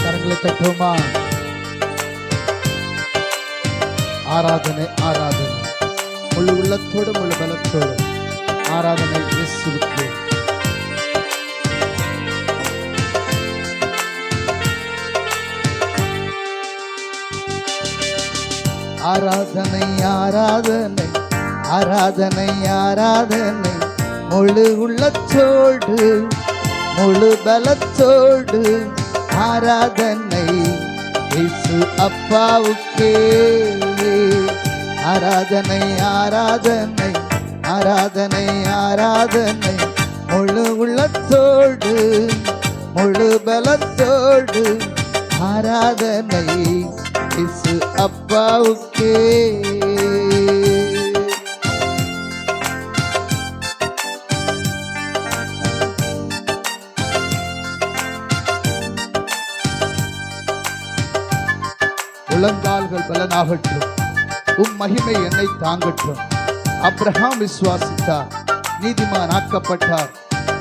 கரங்களை தட்டுவோமா? ஆராதனை ஆராதனை, முழு உள்ளத்தோடு முழு பலத்தோடு ஆராதனை இயேசுவுக்கு. ஆராதனை ஆராதனை ஆராதனை ஆராதனை, முழு உள்ளத்தோடு முழு பலத்தோடு ஆராதனை இயேசு அப்பாவுக்கே. ஆராதனை ஆராதனை ஆராதனை ஆராதனை, முழு உள்ளத்தோடு முழு பலத்தோடு ஆராதனை இயேசு அப்பாவுக்கே. முழங்கால்கள் பலனாகட்டும், உம் மகிமை என்னை தாங்கட்டும். அப்ரஹாம் விசுவாசித்தார், நீதிமான் ஆக்கப்பட்டார்.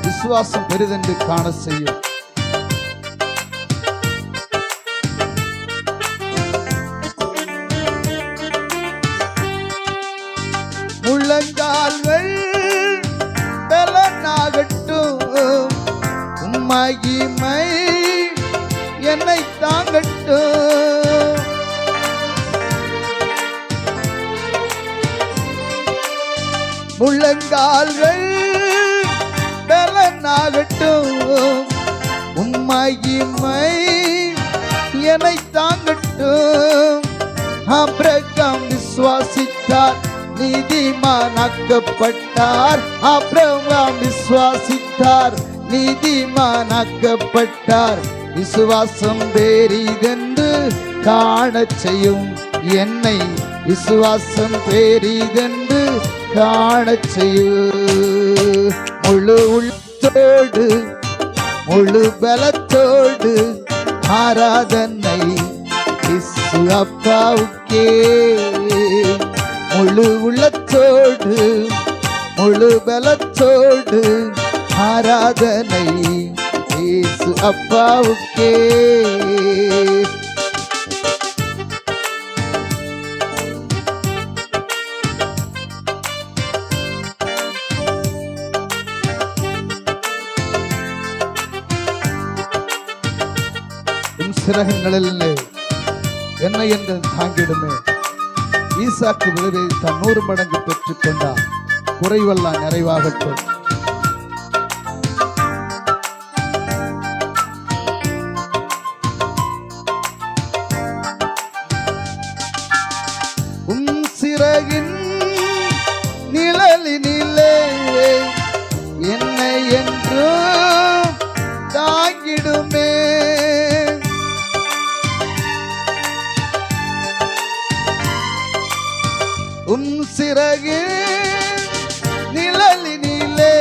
விசுவாசம் பெரிதென்று காண செய்யும். முழங்கால்கள் பலனாகட்டும், உம் மகிமை என்னை தாங்கட்டும். முழங்கால்கள் பலனாகட்டும், உம் மகிமை என்னை தாங்கட்டும். ஆபிரகாம் விசுவாசித்தார், நீதிமானாக்கப்பட்டார். ஆபிரகாம் விசுவாசித்தார், நீதிமானாக்கப்பட்டார். விசுவாசம் பெரிதென்று காணச் செய்யும் என்னை, விசுவாசம் பெரிதென்று காணச் செய்யும். முழு உள்ளத்தோடு முழு பலத்தோடு ஆராதனை இயேசு அப்பாவுக்கே. முழு உள்ளத்தோடு முழு பலத்தோடு ஆராதனை இயேசு அப்பாவுக்கே. சிறகுகளில் என்ன என்று தாங்கிடுமே. ஈசாக்கு விளைவை தன் 100 மடங்கு பெற்றுக் கொண்டார். குறைவெல்லாம் நிறைவாகட்டும். உம் சிறகின் நிழலினிலே என்னை என்றும் தாங்கிடுமே. உன் சிறகின் நிழலினிலே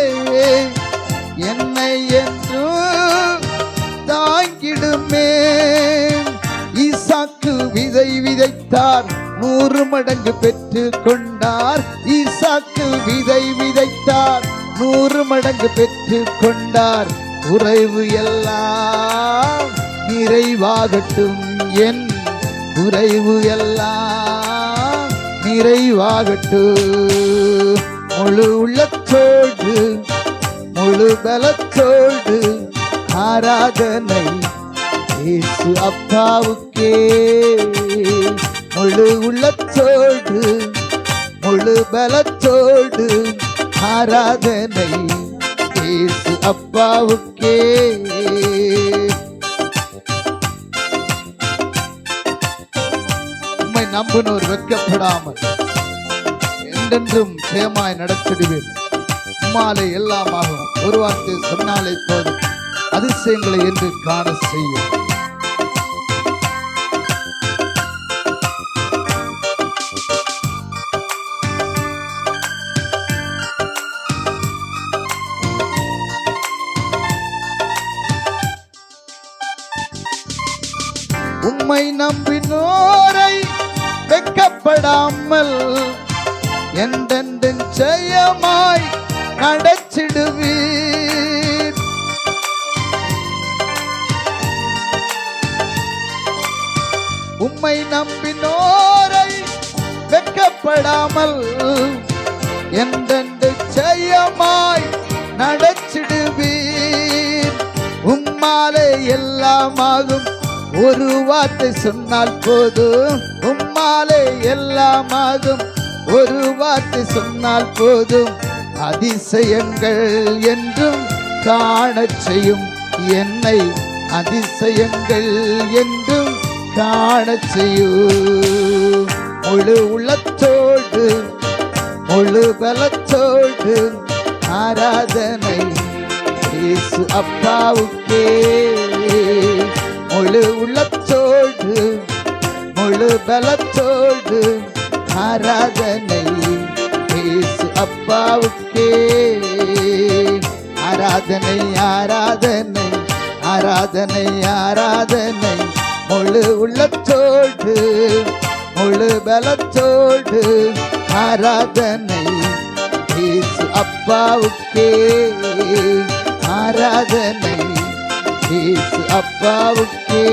என்னை என்றும் தாங்கிடுமே. ஈசாக்கு விதை விதைத்தார், 100 மடங்கு பெற்றுக் கொண்டார். ஈசாக்கு விதை விதைத்தார், 100 மடங்கு பெற்றுக் கொண்டார். குறைவு எல்லாம் நிறைவாகட்டும், என் குறைவு எல்லாம் நிறைவாகட்டும். முழு உள்ளத்தோடு முழு பலத்தோடு ஆராதனை இயேசு அப்பாவுக்கே. முழு உள்ளத்தோடு முழு பலத்தோடு ஆராதனை இயேசு அப்பாவுக்கே. உம்மை நம்பினோர் வெட்கப்படாமல் என்றென்றும் ஜெயமாய் நடத்திடுவேன். உம்மாலே எல்லாம் ஆகும். ஒரு வார்த்தை சொன்னாலே போதும், அதிசயங்களை என்று காண செய்யும். உம்மை நம்பினோரை வெட்கப்படாமல் என்றென்றும் ஜெயமாய் நடச்சிடுவீர். உம்மை நம்பினோரை வெட்கப்படாமல் என்றென்று ஜெயமாய் நடச்சிடுவீர். உம்மாலே எல்லாமாகும் ஒரு வார்த்தை சொன்னால் போதும். உம்மாலே எல்லாமாகும் ஒரு வார்த்தை சொன்னால் போதும். அதிசயங்கள் என்றும் காணச் செய்யும் என்னை. அதிசயங்கள் என்றும் காணச் செய்யும். முழு உள்ளத்தோடு முழு பலத்தோடு ஆராதனை இயேசு அப்பாவுக்கே. முழு உள்ளத்தோடு முழு பலத்தோடு ஆராதனை இயேசு அப்பாவுக்கே. ஆராதனை ஆராதனை ஆராதனை ஆராதனை முழு உள்ளத்தோடு முழு பலத்தோடு ஆராதனை இயேசு அப்பாவுக்கே. ஆராதனை இயேசு அப்பாவுக்கே.